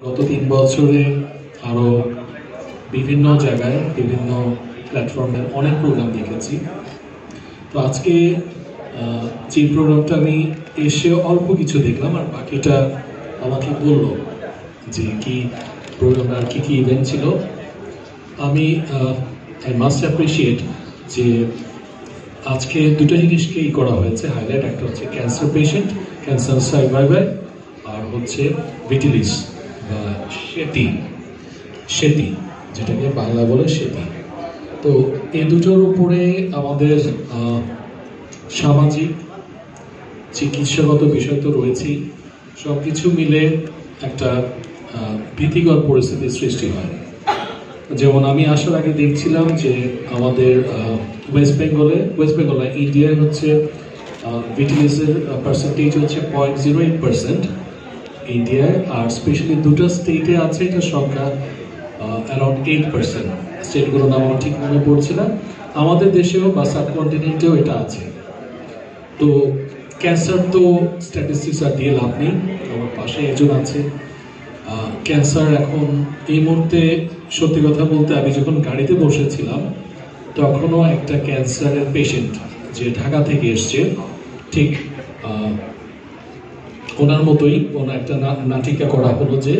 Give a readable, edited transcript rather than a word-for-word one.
গত 3 বছরে আরো বিভিন্ন জায়গায় বিভিন্ন প্ল্যাটফর্মে অনেক প্রোগ্রাম দেখেছি। তো আজকে যে প্রোগ্রামটা আমি এসে অল্প কিছু দেখলাম আর বাকিটা আমাকে বললো যে কি প্রোগ্রামে আর কি কি ইভেন্ট ছিল। আমি আই মাস্ট অ্যাপ্রিসিয়েট যে আজকে দুটো জিনিসকেই করা হয়েছে হাইলাইট। একটা হচ্ছে ক্যান্সার পেশেন্ট, ক্যান্সার সার্ভাইভার, আর হচ্ছে ভিটিলিস বা সেতি যেটাকে বাংলা বলে সেতি। তো এই দুটোর উপরে আমাদের সামাজিক চিকিৎসাগত বিষয় তো রয়েছেই, সব কিছু মিলে একটা ভীতিকর পরিস্থিতির সৃষ্টি হয়। যেমন আমি আসার আগে দেখছিলাম যে আমাদের ওয়েস্ট বেঙ্গলে ইন্ডিয়ায় হচ্ছে ভিটিলিসের পার্সেন্টেজ হচ্ছে 0.08% ইন্ডিয়ায়, আর স্পেশালি দুটো স্টেটে আছে এটা সংখ্যা অ্যারাউন্ড 8%। স্টেটগুলোর নাম আমার ঠিক মনে পড়ছে না। আমাদের দেশেও বা সাবকন্টিনেন্টেও এটা আছে। তো ক্যান্সার তো স্ট্যাটিস্টিক্স আর দিয়ে লাভ নেই, আমার পাশে একজন আছে। ক্যান্সার এখন এই মুহূর্তে সত্যি কথা বলতে আমি যখন গাড়িতে বসেছিলাম তখনও একটা ক্যান্সারের পেশেন্ট যে ঢাকা থেকে এসছে, ঠিক ওনার মতোই ওনার একটা নাটিকা করা হলো যে